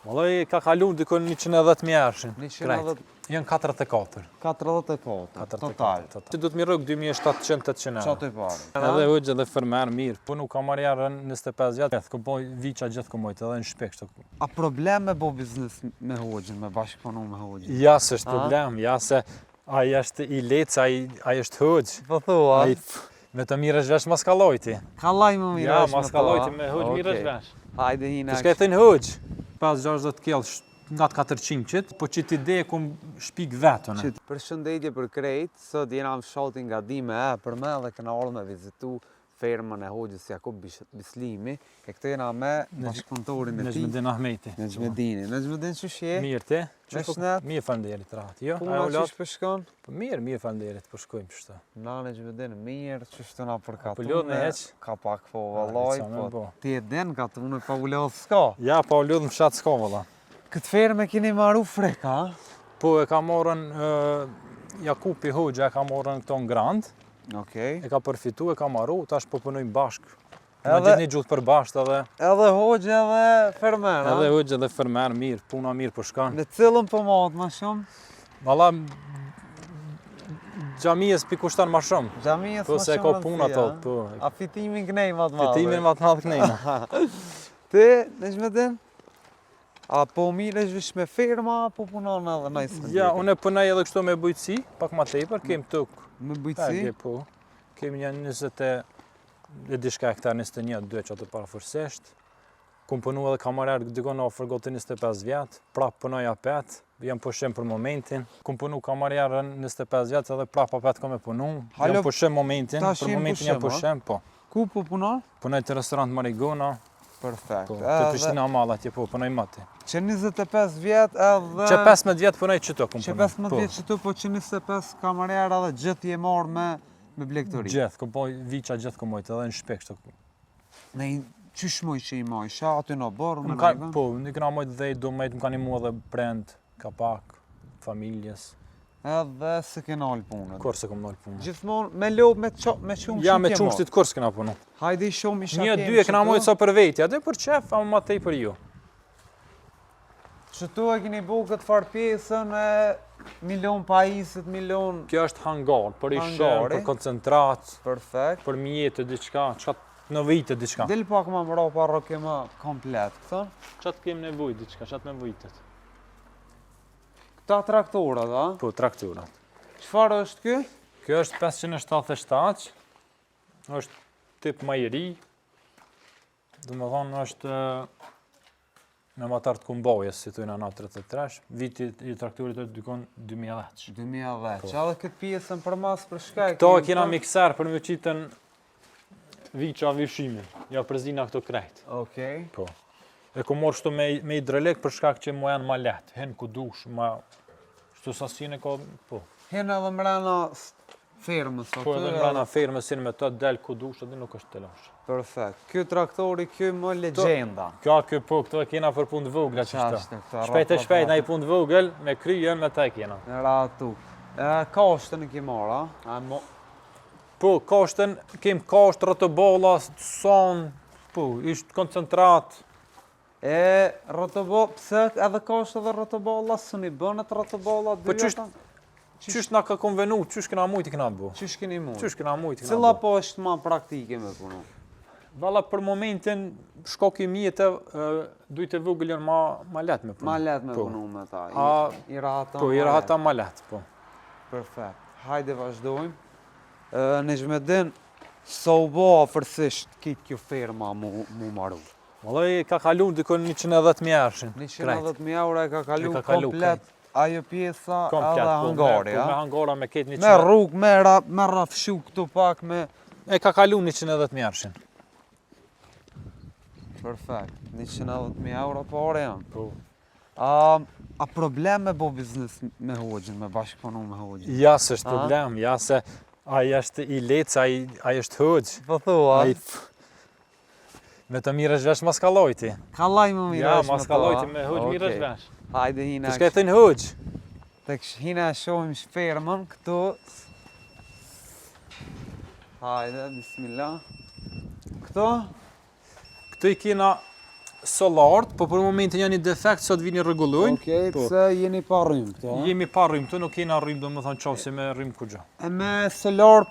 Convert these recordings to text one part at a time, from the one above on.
Vallai ka kaluar dikon 110.000 ershin. 110. Janë 44. 44, total. Që do të mi rrug 2.700-800 Qa euro. të i pare? Edhe hoxhë edhe fermer mirë. Po nuk kam marrë jarën 25 vjetë. Ko po viqa gjithë komojtë edhe në shpek shtë. A problem me bo biznes me hoxhën, me bashkëpunu me hoxhën? Ja se është problem, ja se ai është i lec, ai është hoxhë. Po thua? Me të mirë është vesh maskalojti. Kallaj më mirë Ja, është me maskalojti me hoxhë mirë është vesh. Hajde hina. Të shka e thënë hoxhë? 5-60 kjellë nga të 400 qëtë, po që t'ide e kum shpik vetën. Përshëndetje për krejt, sot jena më shoti nga dime për me dhe këna orë me vizitu fermën e hoxhës Jakub Bislimi. E këtë jena me bashkëpunëtorin e ti. Nejmedin Ahmeti. Nejmedin që shje? Mirë ti? Me shnet? Mirë falënderit rahat. Jo, Puna që shpeshkon? Mirë falënderit, po shkojmë pështu. Na Nejmedin mirë, që shtu na përkatune. Po lodh me heq? Ka pak po vallaj, po. Ti e den ka të unë pa u lodh s'ka. Ja, pa u lodh në fshat s'ka valla. Këtë ferme keni marru freka, a? Po e ka morën Jakupi Hoxha e ka morën këto në Grand. Okej. E ka përfitu, e ka marru, tash po punojmë bashkë. Na gjithë një gjutë për bashkë edhe. Edhe hoxhë edhe fermer, a? Edhe hoxhë edhe fermer, mirë, puna mirë po shkan. Në cilën po matë ma shumë? Valla, xhamijes pi kushton ma shumë. Xhamijes Po ma se shumë ka puna rëndësia, tot, po. A fitimin kënej ma të madhe? Fitimin ma të madh kënejna. Ti, Nejmedin? A po mirë është vish me firma, apo punon edhe nëjsë? Ja, unë punoj edhe kështu me bujqësi, pak ma tepër, kem tokë. Me bujqësi? Po. Kemi një 20 e dishka hektar, 21-2 që të parafërsisht. Kum punu edhe kamarer dikon ofër gotë 25 vjetë, prap punoj apet, jam pushem për momentin. Kum punu kamarerën 25 vjetë edhe prap apet kom e punu. Jam pushem momentin, për momentin jam pushem, po. Ku po punon? Punoj të restorant Marigona. Perfekt. Po, të Prishtina Mall atje po, punoj mati. Që 25 vjetë edhe... Që 15 vjetë punoj qëto kum Që punu. 15 vjetë qëto, po që 25 kamarera edhe gjithë je marrë me blektori. Gjithë, kum po viqa gjithë komojtë edhe në shpek shtë. Ne qysh moj që i moj, sha aty në borë, me Ka, po, në këna mojtë dhe i do mejtë më ka një mua dhe brend, kapak, familjes. Edhe se ke nalë punët. Kur se kom nalë punë? Gjithmonë me lobë, me qumë Ja, me qumshtit kur s'kena punu. Hajde i shumë i shakem. Një, dy e këna mojtë sa për veti, atë për qef, ama ma tej për ju. Qëtu e keni bu këtë farë pjesën e milion pajisit, milion... Kjo është hangar, për i shem, për koncentrat, Perfekt. për mjetë, diçka, qatë në vitë, diçka. Del pak ma mra pa roke ma komplet, këta? Qatë kem nevoj, diçka, qatë nevojitet. Këta traktorat, a? Po, trakturat. Qëfar është kë? Kjo është 577, është tip majeri, dhe më thonë është me matartë kumbojes, si të në 33, viti i trakturit është dykon 2010. 2010. Edhe këtë pjesën për mas për shkaj? Këto e kena mikser për me qitën viqa vishimin, ja përzina këto krejt. Okej. Po. E ku morë shtu me hidrolik për shkak që mu janë ma letë, hen ku dush, ma... Shtu sasine ka, po. Hen edhe mrena fermës, Po edhe mrena fermës, sinë me të del ku dush, edhe nuk është të lash. Perfekt. Kjo traktori, kjo më legjenda. Kjo, po, këto e kena për punë të vogla që shta. Shpejt e shpejt, na i punë të vogël, me kryen, me ta e kena. Në ratu. Kashtën e ki mora? Po, kashtën, kem kashtë, rëtëbolla, son, po, ishtë koncentrat. Rëtëbolla, pse edhe kashtë edhe rëtëbolla, së një bënet rëtëbolla? Po, qysh na ka konvenu, qysh kena mujt i kena bu? Qysh keni mujt? Qysh kena mujt i kena bu? Cilla po është ma praktike me punu? Valla, për momentin, shkok i mjetë, dujtë e vogël janë ma letë me punu. Ma letë me punu me ta, i rahata po, i rahata ma letë, po. Perfekt. Hajde vazhdojmë. Nejmedin, sa u bo afërsisht kitë kjo firma mu maru? Vallai ka kaluar dikon 110.000 ershin. 110.000 euro e ka kaluar komplet ajo pjesa edhe hangari, me hangara me ketë 100. Me rrugë, me rafshu këtu pak, me... E ka kaluar 110.000 ershin. Perfekt. 110.000 euro pare janë. Po. A problem me bo biznes me hoxhën, me bashkëpunu me hoxhën? Ja se është problem, ja se ai është i lec, ai është hoxhë. Po thua? Me të mirë është vesh maskalojti. Kallaj më mirë Ja, është me ta. maskalojti me hoxhë mirë është vesh. Hajde hina... Të shka e thënë hoxhë? Tek hina shohim shfermën këtu. Hajde, bismillah. Këto? Këtu i kena sollart, po për momentin janë një defekt, sot vini rregullojnë. Okej, Po. pse jeni pa rrymë këto? Jemi pa rrymë këtu, nuk kena rrymë, domethënë qofse me rrymë kugja. E me solar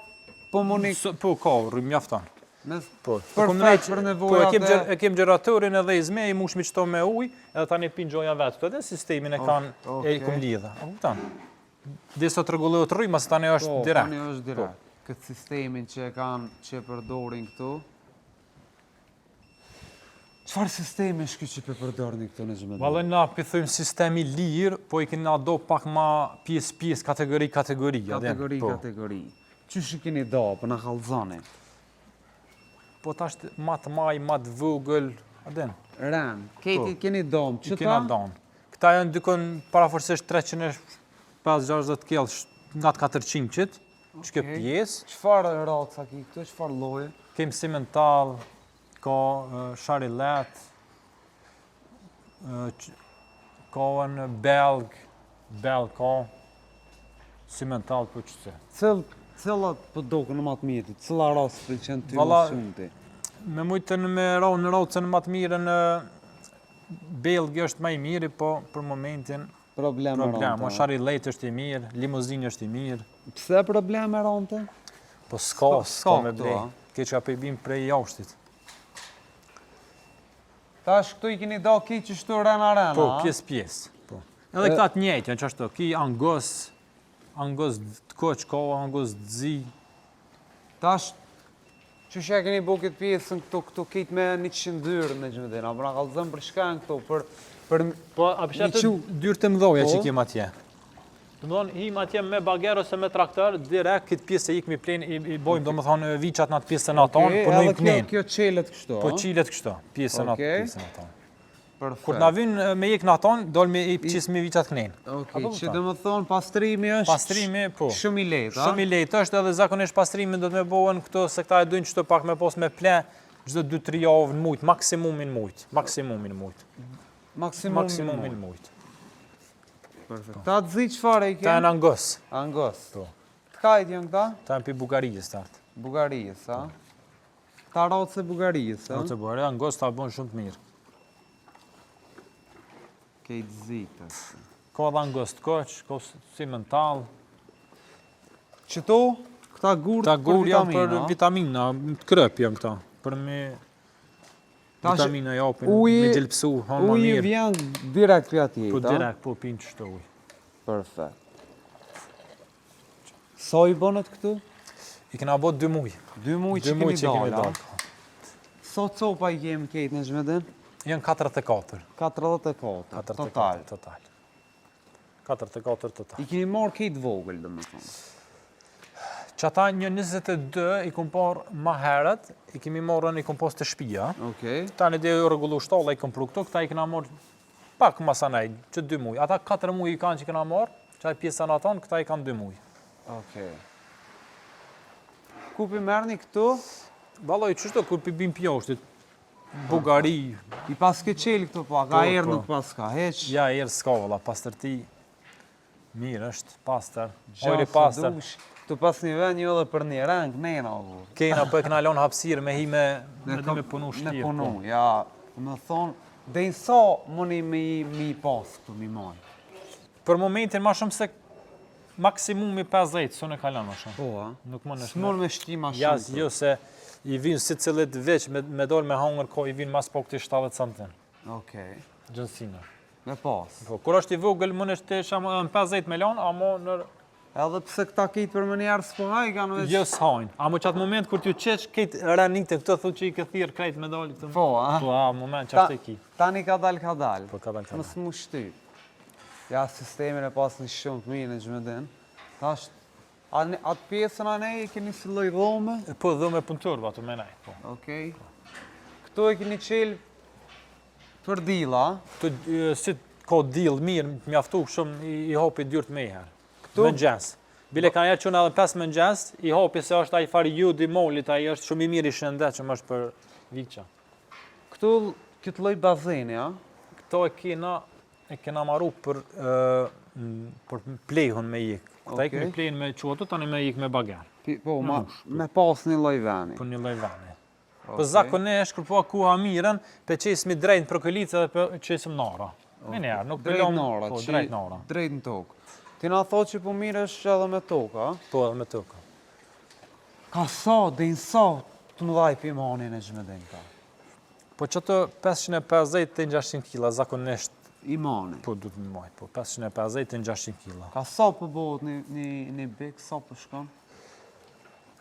po muni Po ka rrymë mjafton. me Po. perfekt për nevojat e kem gjeratorin edhe i zme, i mush me çto me ujë, edhe tani pin gjoja vet. Këto edhe sistemin e kanë e i kum lidha. A kupton? Dhe sot rregullohet rryma, se tani është direkt. Tani është direkt. Këtë sistemin që e kanë, që e përdorin këtu. Çfarë sistemi është ky që pe përdorni këtu në Xhmedin? Vallë na thojmë sistemi lirë, po i kena do pak ma pjesë, kategori. Kategori. Qysh i keni do, po na kallzoni? Po tash ma të vogël, a den? Ran, keti keni dom, I kena dom. Këta janë dykon paraforsisht 350 kg nga 400-qit, që kjo pjesë. Çfarë raca ki këtu, çfarë lloje? Kem simental, ka sharilet, ka në belg ka, simental për qëse. Cilat po dokën më të mirë, cila racë pëlqen ty Valla, më shumë ti? Me mujtën me në racën më të mirë në belg është më i miri, po për momentin Probleme o sharilet është i mirë, limuzinë është i mirë. Pse probleme ronte? Po s'ka me këtu, blej, a? ke që apëjbim prej jashtit. Tash këtu i keni do ki që shtu rena, Po, pjesë. Po. Edhe këta të njëjtë janë që ashtu, ki angos të koq ka, angos të zi. Tash, që shë keni bu këtë pjesën këtu kitë me 100 dyrë në Xhmedin, apo na kallëzëm për shkan këtu, për Po, a përshetë dyrë të mdoja që i kem atje. Të më thonë, him atje me bager ose me traktor, direkt këtë pjesë e ikmi plen, i bojmë, do më thonë, viqat në atë pjesën aton, për në impnen. Kjo qelet kështu, Po, qilet kështu, pjesën aton. Perfekt. Kur na vyn me ik në aton, dol me i qis me viqat knen. Okej, që dhe më thonë, pastrimi është shumë i lehtë, a? Shumë i lehtë është, edhe zakonisht pastrimi do të me bohen këto, se këta e dojnë qëto pak me pos me plen, çdo 2-3 javë në mujt, maksimumin mujt. Maksimumin mujt. Perfekt. Ta të zi qëfare i kemë? Ta janë angos. Angos. Po. Të kajt janë këta? Ta janë pi Bugarijës të artë. Bugarijës, a? Ta rocë e Bugarijës, a? Rocë e Bugarijës, angos ta bon shumë të mirë. Kejt zitës. Ka dhe angos të koq, ka simental. Qëto, këta gurë për janë për vitamina? vitamina, të krëp janë këta. Për me vitamina japin, me gjelpsu, hanë më Uji mirë. vjen direkt për ati, Po direkt, po pinë qështë ujë. Perfekt. Sa i bonët këtu? I kena bot 2 muj. 2 muj që kemi dalë. Sa copa i kemi kejt në Xhmedin? Janë 44. 44, total. 44 total. I keni marrë kejt vogël, dhe më thonë. Qata një 22 i kom parë ma herët, i kemi marrën i kom pas të shpia. Okej. Tani dhe ju rregullu shtalla i kom pru këto, këta i kena marrë pak ma sanaj, që 2 muj. Ata 4 muj i kanë që kena marrë, që ai pjesën aton, këta i kanë 2 muj. Okej. Ku pi merrni këtu? Balloj, qështu kur pi bim pjoshtit, Bugari. I pas ke qelë këtu pa, ka erë nuk pas ka, heq. Ja, erë s'ka valla, pastërti mirë është, pastër, ojri pastër. Tu pas një ven një dhe për një rang, nena o. Kena po e këna lon hapsirë me hi me punu shtirë. Me punu, ja. Me thonë, dhe i sa mëni mi pas këtu, mi moj? Për momentin ma shumë se maksimumi 50, së në kalon ma shumë. Po, a? Nuk më në S'mon me shti ma shumë. Jas, jo se i vinë si cilët veç, me dorë me hangër ko i vinë mas po këti 70 centin. Okej. Gjënsina. Me pas. Po, kur është i vogël, më nështë shamë në 50 milion, amo në... Edhe pse këta kejtë për më njerë s'po haj, kanë veç... Jo s'hajnë. Amo qatë moment kur t'ju qesh, kejtë ranite, këto thu që i këthirë krejt me dalë këtë. Po, a? Po, a, moment që ashtë e ki. Tani ka dal. Po, ka dal. Mësë mu shty. Ja, sistemin e pas një shumë të mirë në Xhmedin. Tash, atë pjesën anej e keni si lloj dhome? Po, dhome punëtor, batu me nej. Po. Okej. Këtu e keni qelë për dila. Këtu, si ka dil mirë, mjaftu shumë i hopi dyrt me herë. Më gjes. Bile ka njerë që në edhe 5 më gjes, i hopi se është ai fari ju di molit, ai është shumë i mirë i shëndet që më është për vikqa. Këtu këtë lloj bazeni, a? Këto e kena maru për plehun me ik. Këta ik me plehun me quatu, tani me ik me bager. Po, me pas një lloj veni. Për një lloj veni. Po zakonisht, kur po ku hamirën, pe qesmi drejt në prokolicë edhe pe qesëm nara. Me njerë, nuk drejt nara, po, drejt nara. Drejt në tokë. Ti na thot që po mirësh edhe me tokë, a? Po, edhe me tokë. Ka sa, dhe në sa të më dhaj pimanin e Xhmedin ka? Po që të 550 të 600 kg, zakonisht. Imani. Po, du të më majtë, po, 550 të 600 kg. Ka sa për bëhet një bik, sa për shkon?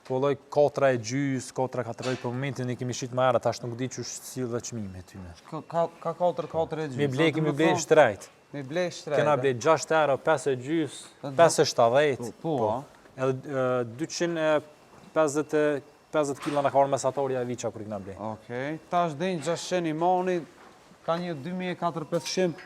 Po loj 4 e gjys, 4 për momentin i kemi shqit më herë, tash nuk di që është si dhe qmime ty me. Ka 4 e gjys. Kemi ble shtrejt. Mi ble shtrejt. Kena ble 6 euro, 5 e gjys, 5 e 70. Po, edhe 250 kg në ka orë mesatorja e viqa kur i kena ble. Okej, tash din 600 imani, ka një 2400,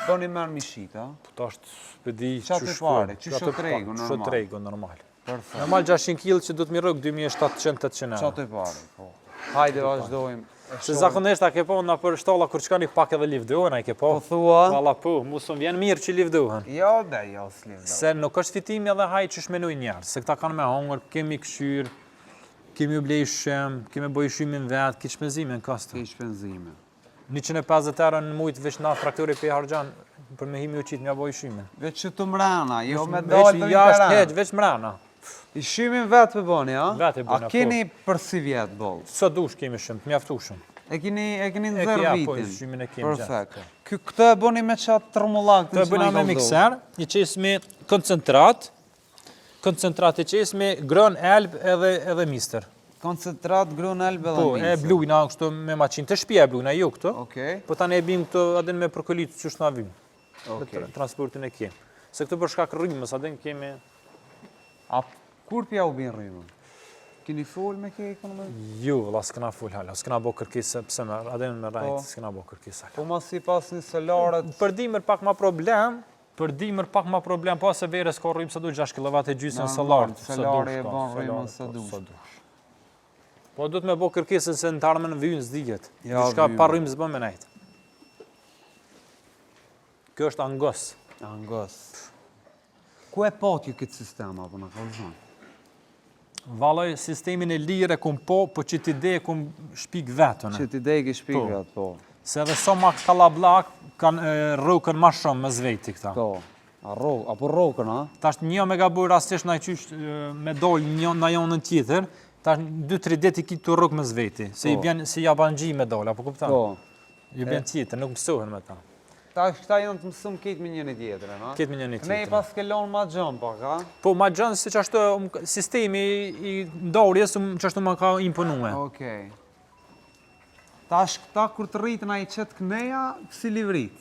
po një merë mi shita. Po tash pëdi Qa të pare, që shë tregu normal. Shë tregu normal. Perfekt. Normal 600 kg që du të mi rëgë 2700-800 euro. Qa të pare, po. Hajde vazhdojmë. Se zakonisht a ke po në për shtalla kur qka një pak edhe livdohen, a i ke po. Po thua? Valla po, musën vjen mirë që livdohen. Jo, be, jo, s'livdohen. Se nuk është fitimi edhe haj që shmenuj njerë, se këta kanë me hongër, kemi këshyr, kemi u blej shem, kemi boj shymin vetë, ki shpenzime në kastë. Ki shpenzime. 150 euro në mujtë veç na traktori pe harxhan për me himi u qitë mja boj shymin. Veç që të mrena, jo me dalë për jashtë interan. heq, veç mrena. I shymin vetë për bëni, a? Vetë e bëna, A keni për si vjetë bolë? Së dush kemi shumë, të mjaftushëm. E keni E nëzër kja, po, vitin? shymin e kemi gjatë. Perfekt. Këtë e bëni me qatë tërmullak Të bëna me mikser, i qesmi koncentrat, koncentrat i qesmi grën, elb edhe mister. Koncentrat, grën, elbe dhe Po, misër. e blujna kështu me maqin, të shpia e blujna, jo këtu. Okej, Po tani e bim këtu adin me prokolit që është na vim, okej. me transportin e kemi. Se këtu për shkak rrimës, adin kemi... A kur pja u bin rrimën? Keni fol me ke ekonomi? Jo, la s'kena full hala, s'kena bo kërkisa, pse me, adin me rajt, Po. s'kena bo kërkisa. Po ma si pas një solaret, Për dimër pak ma problem, po se verës ka rrimë sa du 6 kW e gjysën Normal, salartë. salari e bën rrimën sa dush. Po du të me bo kërkisën se në të armën në vyjnë s'dijet. Ja, Diçka vyjnë. pa rrimë s'bën me nejtë. Kjo është angos. angos. Ku e pati këtë sistema, apo në kalëzën? Valoj, sistemin e lirë e kum po që ti ide e kum shpik vetën. Që ti degi shpikve atë, po. Se edhe so ma kalablak kanë rrokën ma shumë me zveti këta. Po. Apo rokën, a? Tash një me ga bujë rastisht na qysh me dol na jonën tjetër, tash 2-3 ditë i kitë të rrokë me zveti, se i Po. bjen si jabanxhi me dol, apo kupton? Po. I bjen tjetër, nuk mësohen me ta. Këta janë të mësum ketë me njëni tjetërën, a? Ketë me njëni Ne i tjetër. pas kellon ma gjën, pak, a? Po ma gjënë si që ashtu sistemi i ndarjes që ashtu ma ka imponue. Okej. Tash këta kur të rritën a i qëtë këneja, si livrit?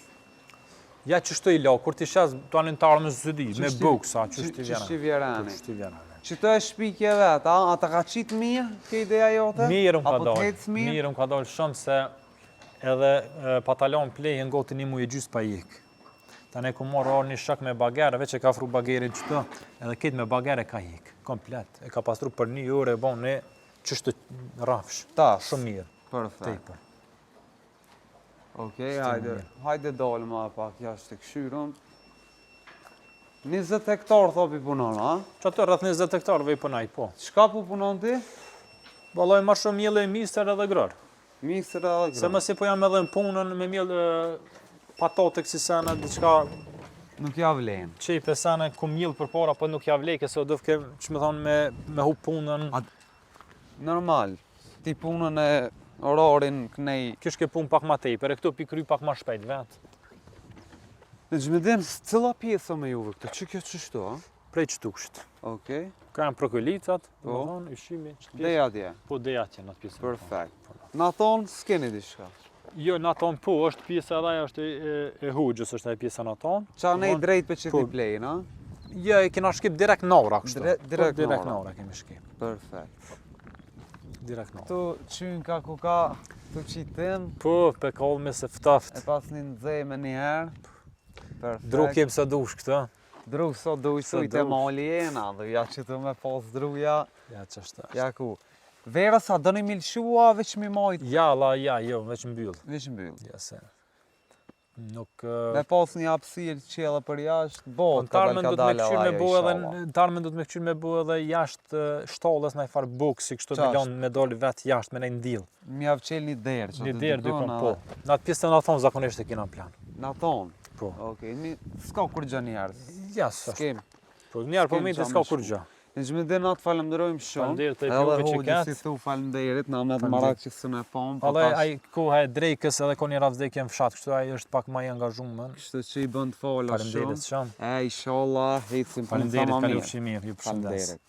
Ja që shtu i la, kur ti shes të anin të armës zëdi, me buksa, që shtu i Qështi vjena. vjerani? Që shtu i vjena. Që të e shpikje vetë, a? A të ka qitë mirë, ke ideja jote? Mirë më ka Apo të dalë, hecë mirë? mirë më ka dalë shumë se edhe patalon plej në goti një muje gjysë pa jekë. Ta ne ku morë orë një shak me bagere, veç e ka fru bagerin qëto, edhe ketë me bagere ka jekë, komplet. E ka pastru për 1 orë e bon ne qështë rafsh, Tas. shumë mirë, Perfekt. tejpër. Okej, hajde dalë ma pak jashtë të këshyrëm. 20 hektar thopi punon, a? Që ato rrëth 20 hektarëve i punaj, po. Qka po punon ti? Baloj ma shumë mjellë e mister edhe grërë. Misër edhe Se grë. mësi po jam edhe në punën me mjellë patate kësi sene, diçka Nuk ja vlen. qejpe sene, ku mjellë për para, po nuk ja vleke, se do ke, që me thonë, me hu punën. Normal. Ti punën e orarin kënej. Kish ke punë pak ma tejper, e këto pi kry pak ma shpejt vetë. Në Xhmedin, cëlla pjesë me juve këtë? Që kjo qështu, a? Prej qëtuksht. Okej. Ka janë prokolicat, do Po. më thonë, ushqimi, qëtë pjesë. Deja dje. Po deja atje në atë pjesë. Perfekt. Na thonë, s'keni diçka. Jo, në aton po, është pjesa edhe ajo është e hugjës, është e pjesa në aton. Qa ne i drejt për që Po. ti plejnë, a? Jo, e kena shkip direkt nora, kështu. Direkt Po, direkt nora. nora kemi shkip. Perfekt. Direkt nora. Tu qynë ka ku ka tu qitim, Po, pe kallë me se ftaft. e pas një nëzeme njëherë. Perfekt. Dru kem sa dush këtë. Dru, so duj So sujt e dush. mali jena, dhe ja që të me pas druja, Ja, që është. ja ku. Vera sa do një milshua, veç mi majt, Ja, la, ja, jo, veç mbyll. veç mbyll. Ja, se. Nuk Me pas një hapësirë qella për jashtë, bot ka Tarmen do të me dalë kqyr me ajo, bu inshallah. edhe tarmen do të me kqyr me bu edhe jashtë shtallës në far boksi, kështu me Qashtë. lanë me doli vetë jashtë me një ndill. Mjaft qel një derë, që Një të derë dikon, dykon po. Në atë pjesë të na thonë zakonisht e kena plan. Na thonë. Po. Okej, s'ka kur gjë njerëz. Ja, s'është. S'kem. Po njerë po s'kem minte qa s'ka me kur shku. gjë. Në gjmëdinat falemderojmë shumë. Faleminderit te Edhe juve që hoxhë ket. si thu falemderit, na me të Faleminderit. marak që së në famë. Allaj ai koha e drejkës edhe ko një ravzdekje në fshat, kështu ai është pak më i angazhuar. Kështu që i bën të fala Faleminderit shumë. shumë. Inshallah, hecim punë sa Faleminderit, ma kalofshi mirë. mirë, ju përshëndes. Faleminderit.